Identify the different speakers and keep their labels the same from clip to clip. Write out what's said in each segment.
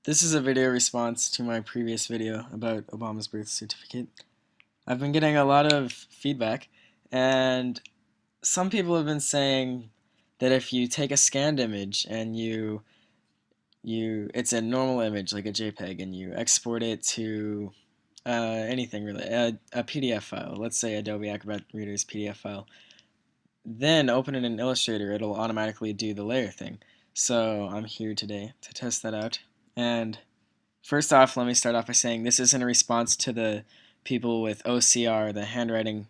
Speaker 1: This is a video response to my previous video about Obama's birth certificate. I've been getting a lot of feedback, and some people have been saying that if you take a scanned image and it's a normal image like a JPEG, and you export it to anything really, a PDF file, let's say Adobe Acrobat Reader's PDF file, then open it in Illustrator, it'll automatically do the layer thing. So I'm here today to test that out. And first off, let me start off by saying this isn't a response to the people with OCR, the handwriting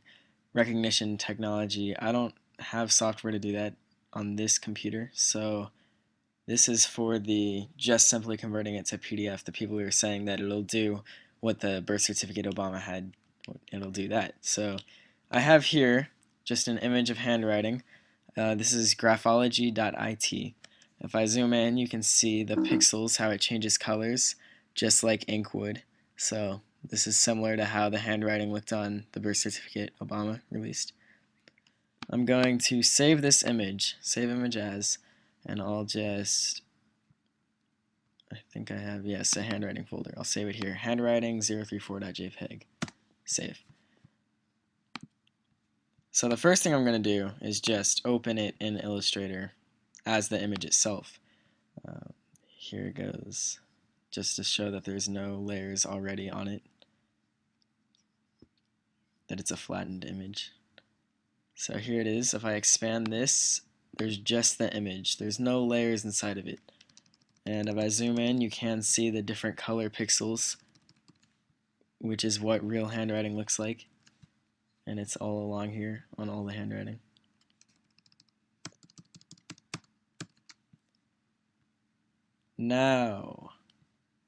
Speaker 1: recognition technology. I don't have software to do that on this computer, so this is for the just simply converting it to PDF. The people who are saying that it'll do what the birth certificate Obama had, it'll do that. So I have here just an image of handwriting. This is graphology.it. If I zoom in, you can see the pixels, how it changes colors, just like ink would. So this is similar to how the handwriting looked on the birth certificate Obama released. I'm going to save this image, save image as, and I'll just, I think I have, yes, a handwriting folder. I'll save it here, handwriting034.jpg. Save. So the first thing I'm going to do is just open it in Illustrator as the image itself. Here it goes, just to show that there's no layers already on it, that it's a flattened image. So here it is. If I expand this, there's just the image. There's no layers inside of it. And if I zoom in, you can see the different color pixels, which is what real handwriting looks like. And it's all along here on all the handwriting. Now,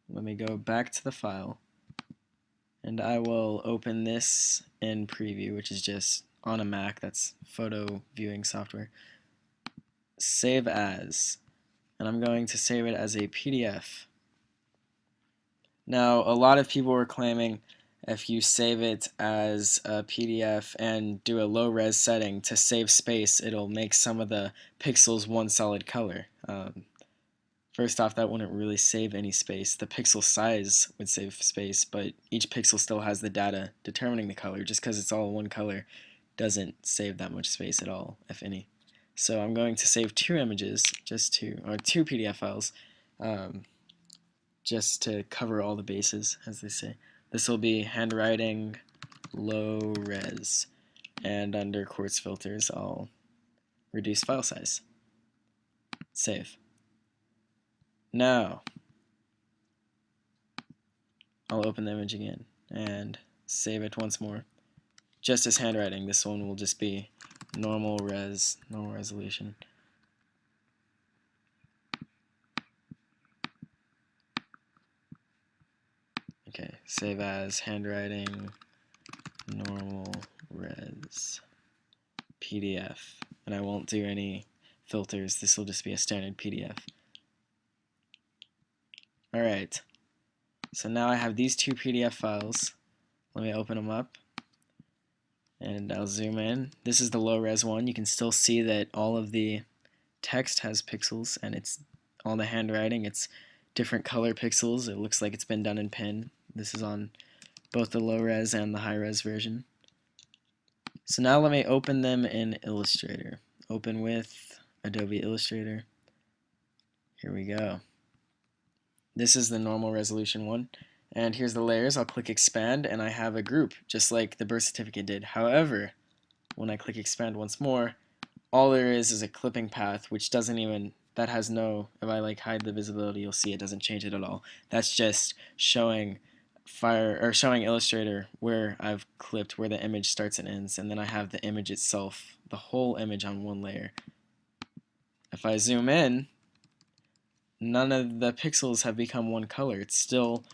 Speaker 1: let me go back to the file, and I will open this in Preview, which is just on a Mac, that's photo viewing software. Save as, and I'm going to save it as a PDF. Now, a lot of people were claiming if you save it as a PDF and do a low res setting to save space, it'll make some of the pixels one solid color. First off, that wouldn't really save any space. The pixel size would save space, but each pixel still has the data determining the color. Just because it's all one color doesn't save that much space at all, if any. So I'm going to save two images, or two PDF files, just to cover all the bases, as they say. This will be handwriting low res, and under quartz filters, I'll reduce file size. Save. Now, I'll open the image again and save it once more. Just as handwriting, this one will just be normal resolution. Okay, save as handwriting normal res PDF. And I won't do any filters, this will just be a standard PDF. Alright, so now I have these two PDF files. Let me open them up, and I'll zoom in. This is the low res one. You can still see that all of the text has pixels, and it's all the handwriting. It's different color pixels. It looks like it's been done in pen. This is on both the low res and the high res version. So now let me open them in Illustrator. Open with Adobe Illustrator. Here we go. This is the normal resolution one. And here's the layers. I'll click expand, and I have a group, just like the birth certificate did. However, when I click expand once more, all there is a clipping path, which doesn't even, that has no, if I like hide the visibility, you'll see it doesn't change it at all. That's just showing showing Illustrator where I've clipped, where the image starts and ends, and then I have the image itself, the whole image on one layer. If I zoom in, none of the pixels have become one color. It's still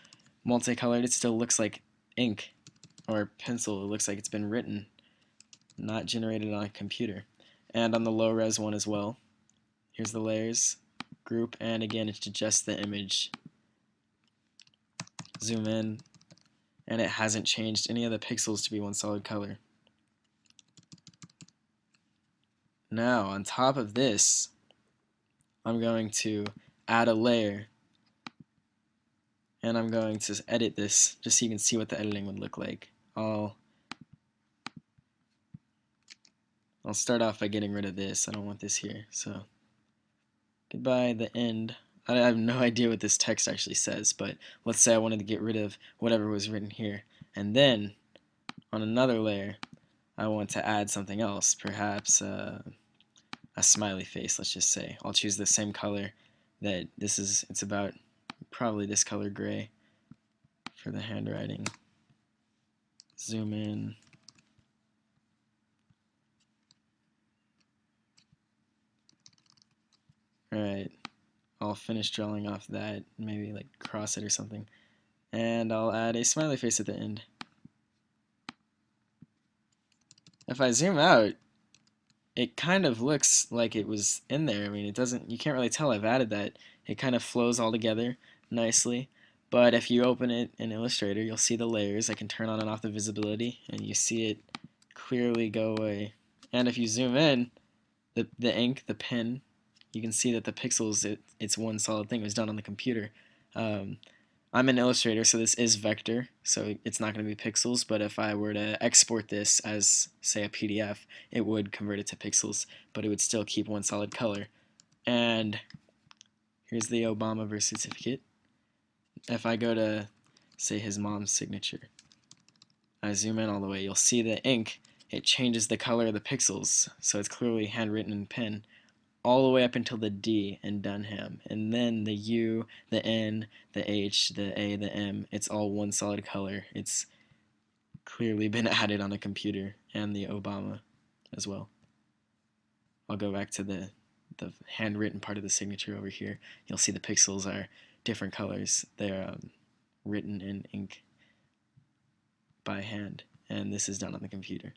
Speaker 1: multicolored. It still looks like ink or pencil. It looks like it's been written, not generated on a computer. And on the low res one as well. Here's the layers, group, and again it's just the image. Zoom in, and it hasn't changed any of the pixels to be one solid color. Now on top of this, I'm going to add a layer And I'm going to edit this just so you can see what the editing would look like. I'll start off by getting rid of this. I don't want this here. So goodbye, the end. I have no idea what this text actually says, but let's say I wanted to get rid of whatever was written here. And then on another layer, I want to add something else, perhaps a smiley face, let's just say. I'll choose the same color that this is. It's about probably this color gray for the handwriting. Zoom in. Alright, I'll finish drawing off that, maybe like cross it or something. And I'll add a smiley face at the end. If I zoom out, it kind of looks like it was in there. I mean, it doesn't, you can't really tell I've added that. It kind of flows all together nicely. But if you open it in Illustrator, you'll see the layers. I can turn on and off the visibility, and you see it clearly go away. And if you zoom in, the ink, the pen, you can see that the pixels, it's one solid thing. It was done on the computer. I'm in Illustrator, so this is vector, so it's not going to be pixels, but if I were to export this as, say, a PDF, it would convert it to pixels, but it would still keep one solid color. And here's the Obama birth certificate. If I go to, say, his mom's signature, I zoom in all the way, you'll see the ink, it changes the color of the pixels, so it's clearly handwritten in pen, all the way up until the D in Dunham. And then the U, the N, the H, the A, the M, it's all one solid color. It's clearly been added on a computer, and the Obama as well. I'll go back to the handwritten part of the signature over here. You'll see the pixels are different colors. They're written in ink by hand, and this is done on the computer.